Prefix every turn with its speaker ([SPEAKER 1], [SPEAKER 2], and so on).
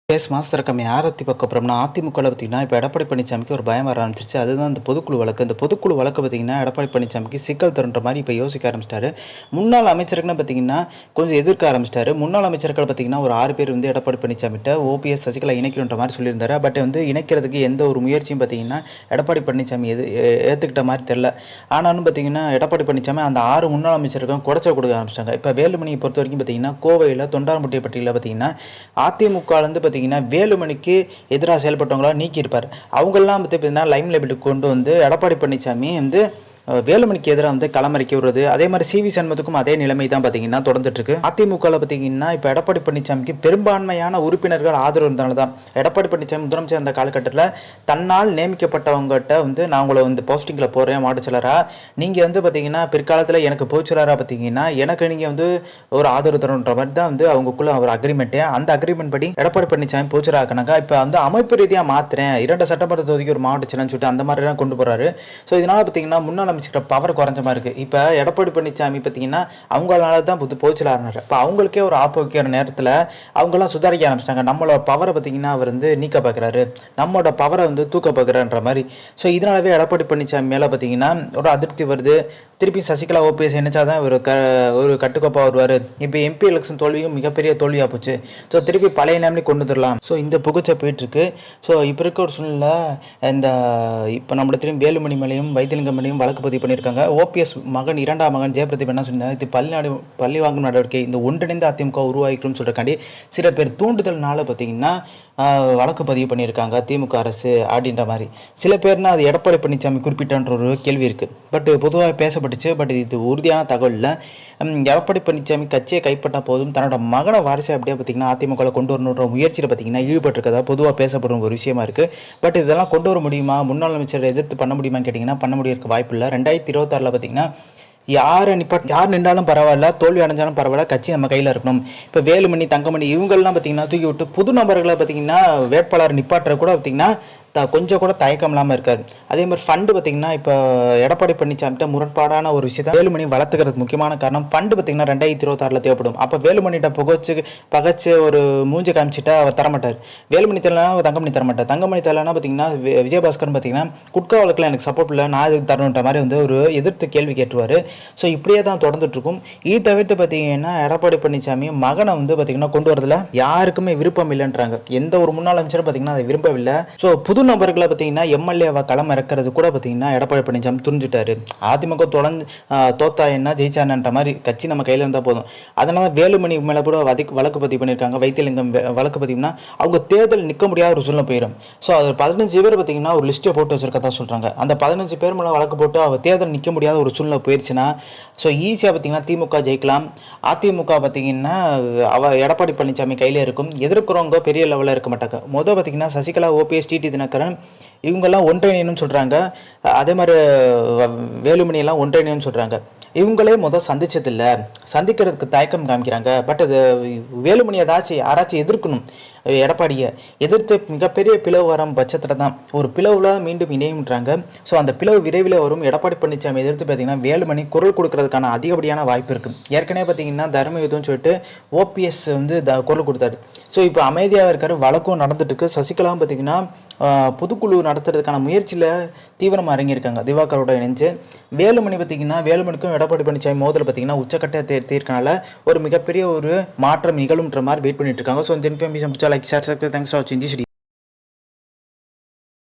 [SPEAKER 1] மாதம் கம்மி ஆரத்தி பக்கம் அப்புறம்னா அதிமுகவில் பார்த்தீங்கன்னா இப்போ எடப்பாடி பழனிசாமிக்கு ஒரு பயம் வர ஆரம்பிச்சிருச்சு. அதுதான் அந்த பொதுக்குழு வழக்கு. இந்த பொதுக்குழு வழக்கு பார்த்தீங்கன்னா எடப்பாடி பழனிசாமிக்கு சிக்கல் தருன்ற மாதிரி இப்போ யோசிக்க ஆரம்பிச்சிட்டாரு. முன்னாள் அமைச்சருக்குன்னு பார்த்தீங்கன்னா கொஞ்சம் எதிர்க்க ஆரம்பிச்சிட்டாரு. முன்னாள் அமைச்சர்கள் பார்த்தீங்கன்னா ஒரு 6 பேர் வந்து எடப்பாடி பழனிசாமிகிட்ட ஓபிஎஸ் சசிகலா இணைக்கணுன்ற மாதிரி சொல்லியிருந்தாரு. பட் வந்து இணைக்கிறதுக்கு எந்த ஒரு முயற்சியும் பார்த்தீங்கன்னா எடப்பாடி பழனிசாமி ஏற்றுக்கிட்ட மாதிரி தெரில. ஆனாலும் பார்த்தீங்கன்னா எடப்பாடி பழனிசாமி அந்த 6 முன்னாள் அமைச்சருக்கும் குடைச்சல் கொடுக்க ஆரம்பிச்சிட்டாங்க. இப்போ வேலுமணியை பொறுத்த வரைக்கும் பார்த்தீங்கன்னா கோவையில் தொண்டார்பட்டியில் பார்த்தீங்கன்னா அதிமுகலேருந்து வேலுமணிக்கு எதிராக செயல்பட்டவங்களா நீக்கியிருப்பார். அவங்கெல்லாம் பார்த்தீங்கன்னா லைம் லைபிளுக்கு கொண்டு வந்து எடப்பாடி பழனிசாமி வந்து வேலுமணிக்கு எதிராக வந்து களமறிக்க விடுறது. அதே மாதிரி சிவி சண்முகத்துக்கும் அதே நிலைமை தான் பார்த்தீங்கன்னா தொடர்ந்துட்டு இருக்கு. அதிமுகவில் பார்த்தீங்கன்னா இப்போ எடப்பாடி பழனிசாமிக்கு பெரும்பான்மையான உறுப்பினர்கள் ஆதரவு இருந்தனால தான் எடப்பாடி பழனிசாமி முதலமைச்சர் அந்த காலகட்டத்தில் தன்னால் நியமிக்கப்பட்டவங்ககிட்ட வந்து நான் உங்களை வந்து போஸ்டிங்கில் போகிறேன் மாட்டுச்சலராக, நீங்கள் வந்து பார்த்தீங்கன்னா பிற்காலத்தில் எனக்கு போச்சலராக பார்த்தீங்கன்னா எனக்கு நீங்கள் வந்து ஒரு ஆதரவு தரணுன்ற மாதிரி தான் வந்து அவங்களுக்குள்ள ஒரு அக்ரிமெண்ட்டு. அந்த அக்ரிமெண்ட் படி எடப்பாடி பழனிசாமி போச்சராக்கினாங்க. இப்போ வந்து அமைப்பு ரீதியாக மாற்றுறேன், 2 சட்டமன்ற தொகுதிக்கு ஒரு மாவட்ட செயலன்னு சொல்லிட்டு அந்த மாதிரிலாம் கொண்டு போகிறாரு. ஸோ இதனால் பார்த்தீங்கன்னா முன்னாள் பவர் குறைஞ்ச மாதிரி இருக்குது. இப்போ எடப்பாடி பழனிசாமி பார்த்தீங்கன்னா அவங்களால தான் போச்சலானார். இப்போ அவங்களுக்கே ஒரு ஆப்பு வைக்கிற நேரத்தில் அவங்களாம் சுதாரிக்க ஆரம்பிச்சிட்டாங்க. நம்மளோட பவரை பார்த்தீங்கன்னா அவர் வந்து நீக்க பார்க்குறாரு, நம்மளோட பவரை வந்து தூக்க பார்க்குறான்ற மாதிரி. ஸோ இதனாலவே எடப்பாடி பழனிசாமி மேலே பார்த்தீங்கன்னா ஒரு அதிருப்தி வருது. திருப்பி சசிகலா ஓபிஎஸ் நினைச்சாதான் ஒரு கட்டுக்கோப்பாக வருவார். இப்போ எம்பி எலெக்ஷன் தோல்வியும் மிகப்பெரிய தோல்வியாக போச்சு. ஸோ திருப்பி பழைய நேம்லேயே கொண்டு வந்துடலாம். ஸோ இந்த புகச்சை போயிட்டுருக்கு. ஸோ இப்போ இருக்க ஒரு சூழ்நிலை இந்த இப்போ நம்மளோட திரும்பி வேலுமணி மேலேயும் வைத்திலிங்கம் மேலேயும் வழக்கு பதிவு பண்ணியிருக்காங்க. ஓபிஎஸ் மகன் 2ஆம் மகன் ஜெயபிரதீப் என்ன சொன்னாங்க, இது பள்ளி வாங்கும் நடவடிக்கை, இந்த ஒன்றிணைந்த அதிமுக உருவாக்கிடும் சொல்றக்காண்டி சில பேர் தூண்டுதல்னால பார்த்தீங்கன்னா வழக்கு பதிவு பண்ணியிருக்காங்க திமுக அரசு அப்படின்ற மாதிரி. சில பேர்னா அது எடப்பாடி பழனிசாமி குறிப்பிட்டன்ற ஒரு கேள்வி இருக்குது. பட் பொதுவாக பேசப்பட்டுச்சு. பட் இது உறுதியான தகவல் இல்லை. எடப்பாடி பழனிசாமி கட்சியை கைப்பற்ற போதும் தன்னோட மகனை வாரிசை அப்படியே பார்த்தீங்கன்னா அதிமுகவில் கொண்டு வரணுன்ற முயற்சியில் பார்த்தீங்கன்னா ஈடுபட்டிருக்கதா பொதுவாக பேசப்படும் ஒரு விஷயமா இருக்குது. பட் இதெல்லாம் கொண்டு வர முடியுமா, முன்னாள் அமைச்சரை எதிர்த்து பண்ண முடியுமான்னு கேட்டிங்கன்னா பண்ண முடியறதுக்கு வாய்ப்பு இல்லை. 2026 பார்த்தீங்கன்னா யார் நின்றாலும் பரவாயில்ல, தோல்வி அடைஞ்சாலும் பரவாயில்ல, கட்சி நம்ம கையில் இருக்கணும். இப்போ வேலுமணி தங்கமணி இவங்கெல்லாம் பார்த்தீங்கன்னா தூக்கி விட்டு புது நபர்களை பார்த்தீங்கன்னா வேட்பாளர் நிப்பாட்டுற கூட பார்த்தீங்கன்னா கொஞ்சம் கூட தயக்கம் இல்லாமல் இருக்காரு. அதே மாதிரி ஃபண்டு பார்த்தீங்கன்னா இப்போ எடப்பாடி பழனிசாமிகிட்ட முரண்பாடான ஒரு விஷயத்தை வேலுமணி வளர்த்துக்கிறதுக்கு முக்கியமான காரணம் ஃபண்டு பார்த்தீங்கன்னா 2026 தேவைப்படும். அப்போ வேலுமணிகிட்ட பகச்சு ஒரு மூஞ்சி காமிச்சிட்டா அவர் தரமாட்டார். வேலுமணி தெரியலனா தங்கமணி தரமாட்டார். தங்கமணி தெரியலனா பார்த்தீங்கன்னா விஜயபாஸ்கர் பார்த்தீங்கன்னா குட்கா வழக்கில் எனக்கு சப்போர்ட் இல்லை, நான் இது தரணுன்ற மாதிரி வந்து ஒரு எதிர்த்து கேள்வி கேட்டுருவார். ஸோ இப்படியே தான் தொடர்ந்துட்டுருக்கும். இது தவிர்த்து பார்த்தீங்கன்னா எடப்பாடி பழனிசாமி மகனை வந்து பார்த்தீங்கன்னா கொண்டு வரதுல யாருக்குமே விருப்பம் இல்லைன்றாங்க. எந்த ஒரு முன்னாள் அமைச்சரும் பார்த்தீங்கன்னா அதை விரும்பவில்லை. ஸோ புது நபர்களை பார்த்தீங்கன்னா எம்எல்ஏவை களம் இறக்கிறது கூட பார்த்தீங்கன்னா எடப்பாடி பழனிசாமி துணிஞ்சிட்டாரு. அதிமுக தோத்தா என்ன ஜெயிச்சானன்ற மாதிரி கட்சி நம்ம கையில் இருந்தால் போதும். அதனால வேலுமணி மேலே கூட வழக்கு பதிவு பண்ணியிருக்காங்க. வைத்திலிங்கம் வழக்கு பதிவுனா அவங்க தேர்தல் நிற்க முடியாத ஒரு சூழ்நிலை போயிடும். ஸோ அது 15 பேர் பார்த்தீங்கன்னா ஒரு லிஸ்ட்டை போட்டு வச்சிருக்கதா சொல்கிறாங்க. அந்த 15 பேர் மேலே வழக்கு போட்டு அவர் தேர்தல் நிற்க முடியாத ஒரு சூழ்நிலை போயிடுச்சுன்னா ஸோ ஈஸியாக பார்த்தீங்கன்னா திமுக ஜெயிக்கலாம். அதிமுக பார்த்தீங்கன்னா எடப்பாடி பழனிசாமி கையில் இருக்கும். எதிர்க்கிறவங்க பெரிய லெவலில் இருக்க மாட்டாங்க. மொதல் பார்த்தீங்கன்னா சசிகலா ஓபிஎஸ் டிடி தினகரன் இவங்கெல்லாம் ஒன்றிணைன்னு சொல்கிறாங்க. அதே மாதிரி வேலுமணி எல்லாம் ஒன்றிணைன்னு சொல்கிறாங்க. இவங்களே சந்திச்சதில்லை, சந்திக்கிறதுக்கு தயக்கம் காமிக்கிறாங்க. பட் அது வேலுமணி யாராச்சும் எதிர்க்கணும். எடப்பாடியை எதிர்த்து மிகப்பெரிய பிளவு வரும் பட்சத்தில் தான் ஒரு பிளவுல மீண்டும் இணையும்ன்றாங்க. ஸோ அந்த பிளவு விரைவில் வரும். எடப்பாடி பழனிசாமி எதிர்த்து பார்த்தீங்கன்னா வேலுமணி குரல் கொடுக்கறதுக்கான அதிகப்படியான வாய்ப்பு இருக்குது. ஏற்கனவே பார்த்தீங்கன்னா தர்ம யுத்தம்னு சொல்லிட்டு ஓபிஎஸ் வந்து குரல் கொடுத்தாரு. ஸோ இப்போ அமைதியாக இருக்காரு. வழக்கும் நடந்துட்டு இருக்கு. சசிகலாவும் பார்த்தீங்கன்னா பொதுக்குழு நடத்துறதுக்கான முயற்சியில் தீவிரமாக இறங்கியிருக்காங்க திவாகரோட இணைஞ்சு. வேலுமணி பார்த்தீங்கன்னா வேலுமணிக்கும் எடப்பாடி பழனிசாமி மோதல் பார்த்தீங்கன்னா உச்சக்கட்ட தீர்க்கனால ஒரு மிகப்பெரிய ஒரு மாற்றம் நிகழும்ன்ற மாதிரி வெயிட் பண்ணிட்டு இருக்காங்க. ஸோ இந்த information like share subscribe. Thanks for வாட்சிங் திஸ் வீடியோ.